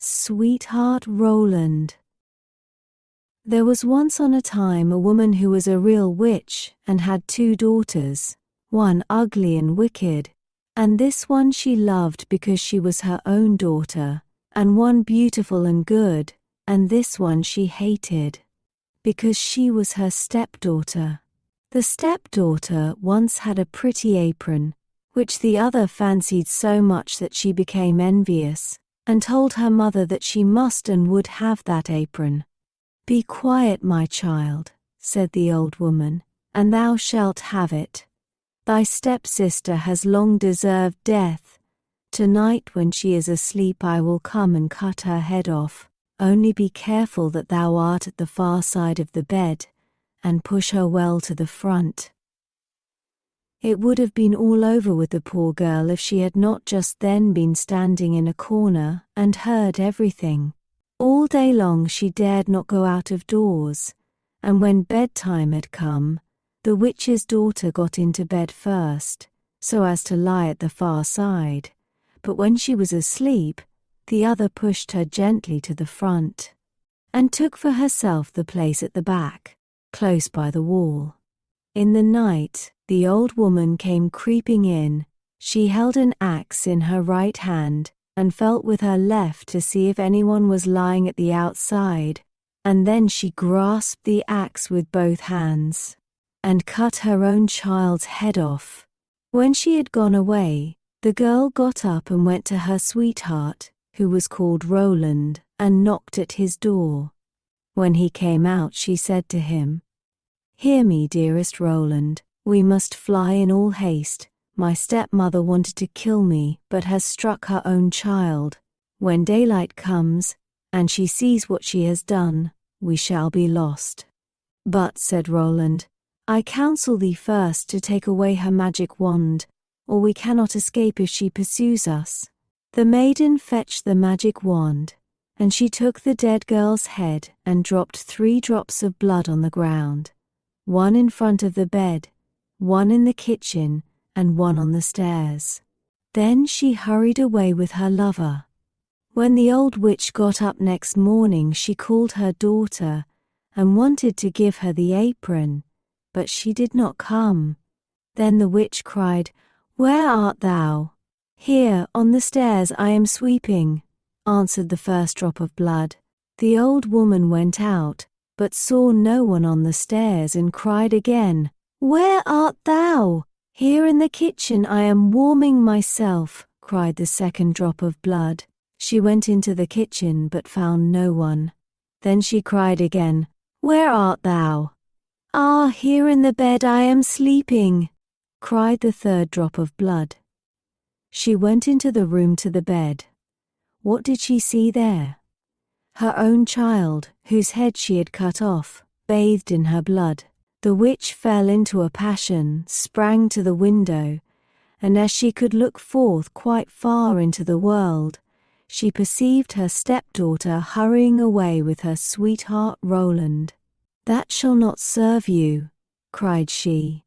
Sweetheart Roland. There was once on a time a woman who was a real witch and had 2 daughters, one ugly and wicked, and this one she loved because she was her own daughter, and one beautiful and good, and this one she hated, because she was her stepdaughter. The stepdaughter once had a pretty apron, which the other fancied so much that she became envious, and told her mother that she must and would have that apron. "Be quiet, my child," said the old woman, "and thou shalt have it. Thy stepsister has long deserved death. Tonight when she is asleep I will come and cut her head off. Only be careful that thou art at the far side of the bed, and push her well to the front." It would have been all over with the poor girl if she had not just then been standing in a corner and heard everything. All day long she dared not go out of doors, and when bedtime had come, the witch's daughter got into bed first, so as to lie at the far side, but when she was asleep, the other pushed her gently to the front, and took for herself the place at the back, close by the wall. In the night, the old woman came creeping in. She held an axe in her right hand, and felt with her left to see if anyone was lying at the outside, and then she grasped the axe with both hands, and cut her own child's head off. When she had gone away, the girl got up and went to her sweetheart, who was called Roland, and knocked at his door. When he came out she said to him, "Hear me, dearest Roland, we must fly in all haste. My stepmother wanted to kill me, but has struck her own child. When daylight comes, and she sees what she has done, we shall be lost." "But," said Roland, "I counsel thee first to take away her magic wand, or we cannot escape if she pursues us." The maiden fetched the magic wand, and she took the dead girl's head and dropped 3 drops of blood on the ground, one in front of the bed, one in the kitchen, and one on the stairs. Then she hurried away with her lover. When the old witch got up next morning she called her daughter and wanted to give her the apron, but she did not come. Then the witch cried, "Where art thou?" "Here, on the stairs, I am sweeping," answered the first drop of blood. The old woman went out, but saw no one on the stairs and cried again, "Where art thou?" "Here in the kitchen I am warming myself," cried the second drop of blood. She went into the kitchen but found no one. Then she cried again, "Where art thou?" "Ah, here in the bed I am sleeping," cried the third drop of blood. She went into the room to the bed. What did she see there? Her own child, whose head she had cut off, bathed in her blood. The witch fell into a passion, sprang to the window, and as she could look forth quite far into the world, she perceived her stepdaughter hurrying away with her sweetheart Roland. "That shall not serve you," cried she.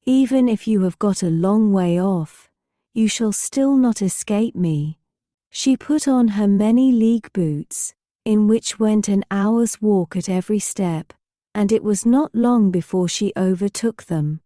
"Even if you have got a long way off, you shall still not escape me." She put on her many-league boots, in which went an hour's walk at every step, and it was not long before she overtook them.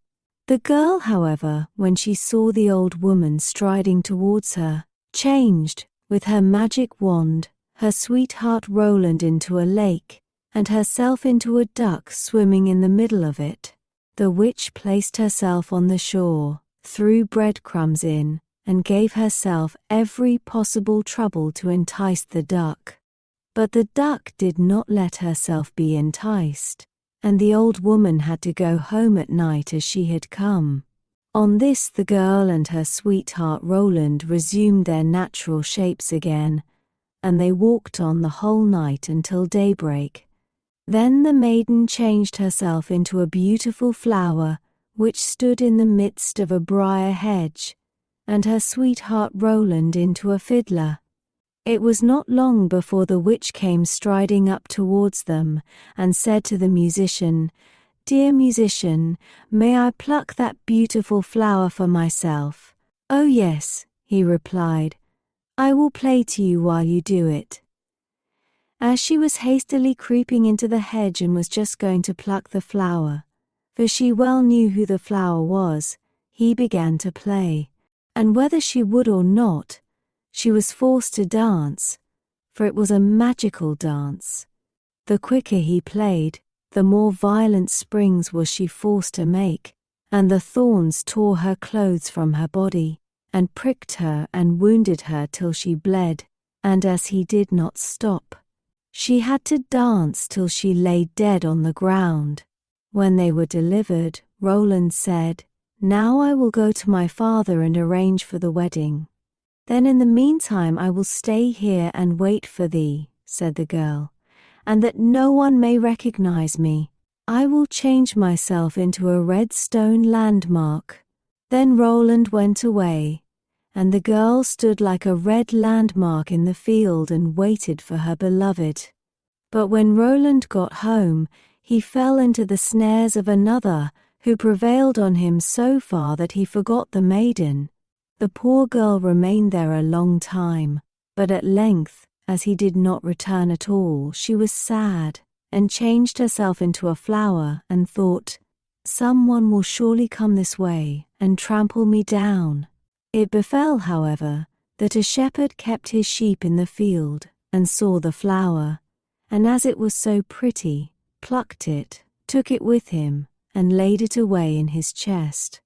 The girl, however, when she saw the old woman striding towards her, changed, with her magic wand, her sweetheart Roland into a lake, and herself into a duck swimming in the middle of it. The witch placed herself on the shore, threw breadcrumbs in, and gave herself every possible trouble to entice the duck. But the duck did not let herself be enticed, and the old woman had to go home at night as she had come. On this the girl and her sweetheart Roland resumed their natural shapes again, and they walked on the whole night until daybreak. Then the maiden changed herself into a beautiful flower which stood in the midst of a briar hedge, and her sweetheart Roland into a fiddler. It was not long before the witch came striding up towards them and said to the musician, "Dear musician, may I pluck that beautiful flower for myself?" "Oh yes," he replied, "I will play to you while you do it." As she was hastily creeping into the hedge and was just going to pluck the flower, for she well knew who the flower was, he began to play, and whether she would or not, she was forced to dance, for it was a magical dance. The quicker he played, the more violent springs was she forced to make, and the thorns tore her clothes from her body, and pricked her and wounded her till she bled, and as he did not stop, she had to dance till she lay dead on the ground. When they were delivered, Roland said, "Now I will go to my father and arrange for the wedding. Then in the meantime I will stay here and wait for thee," said the girl, "and that no one may recognize me, I will change myself into a red stone landmark." Then Roland went away, and the girl stood like a red landmark in the field and waited for her beloved. But when Roland got home, he fell into the snares of another, who prevailed on him so far that he forgot the maiden. The poor girl remained there a long time, but at length, as he did not return at all, she was sad, and changed herself into a flower, and thought, "Someone will surely come this way, and trample me down." It befell, however, that a shepherd kept his sheep in the field, and saw the flower, and as it was so pretty, plucked it, took it with him, and laid it away in his chest.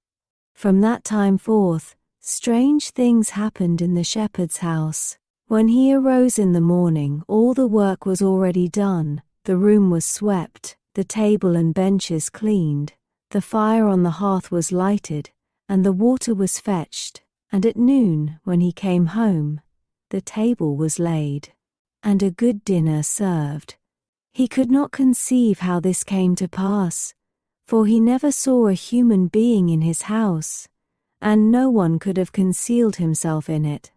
From that time forth, strange things happened in the shepherd's house. When he arose in the morning, all the work was already done, the room was swept, the table and benches cleaned, the fire on the hearth was lighted, and the water was fetched, and at noon, when he came home, the table was laid, and a good dinner served. He could not conceive how this came to pass, for he never saw a human being in his house, and no one could have concealed himself in it.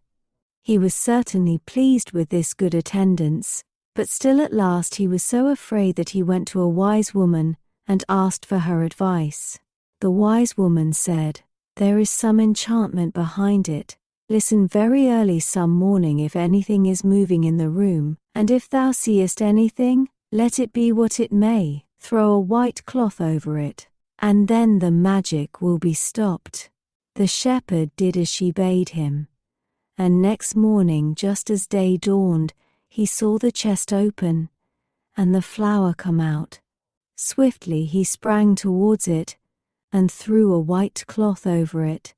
He was certainly pleased with this good attendance, but still at last he was so afraid that he went to a wise woman and asked for her advice. The wise woman said, "There is some enchantment behind it. Listen very early some morning if anything is moving in the room, and if thou seest anything, let it be what it may, throw a white cloth over it, and then the magic will be stopped." The shepherd did as she bade him, and next morning, just as day dawned, he saw the chest open, and the flower come out. Swiftly he sprang towards it, and threw a white cloth over it.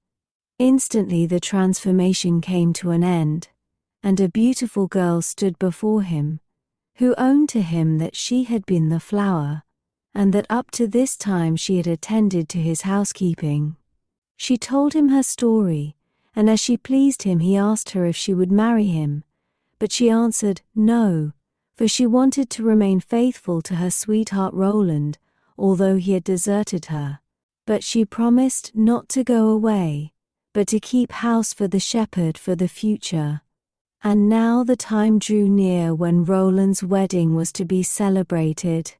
Instantly the transformation came to an end, and a beautiful girl stood before him, who owned to him that she had been the flower, and that up to this time she had attended to his housekeeping. She told him her story, and as she pleased him he asked her if she would marry him, but she answered no, for she wanted to remain faithful to her sweetheart Roland, although he had deserted her. But she promised not to go away, but to keep house for the shepherd for the future. And now the time drew near when Roland's wedding was to be celebrated,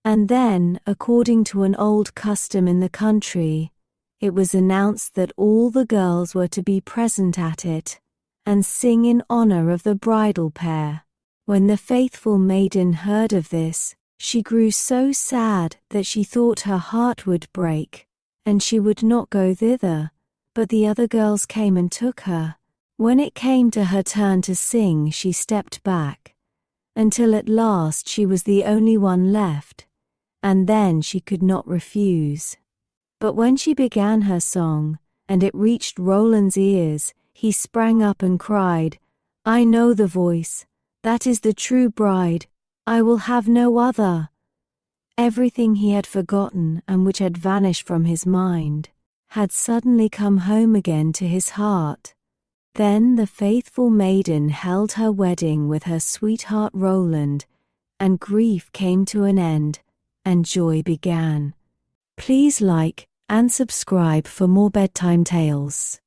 and then, according to an old custom in the country, it was announced that all the girls were to be present at it, and sing in honor of the bridal pair. When the faithful maiden heard of this, she grew so sad that she thought her heart would break, and she would not go thither, but the other girls came and took her. When it came to her turn to sing, she stepped back, until at last she was the only one left, and then she could not refuse. But when she began her song, and it reached Roland's ears, he sprang up and cried, "I know the voice, that is the true bride, I will have no other." Everything he had forgotten and which had vanished from his mind had suddenly come home again to his heart. Then the faithful maiden held her wedding with her sweetheart Roland, and grief came to an end, and joy began. Please like and subscribe for more bedtime tales.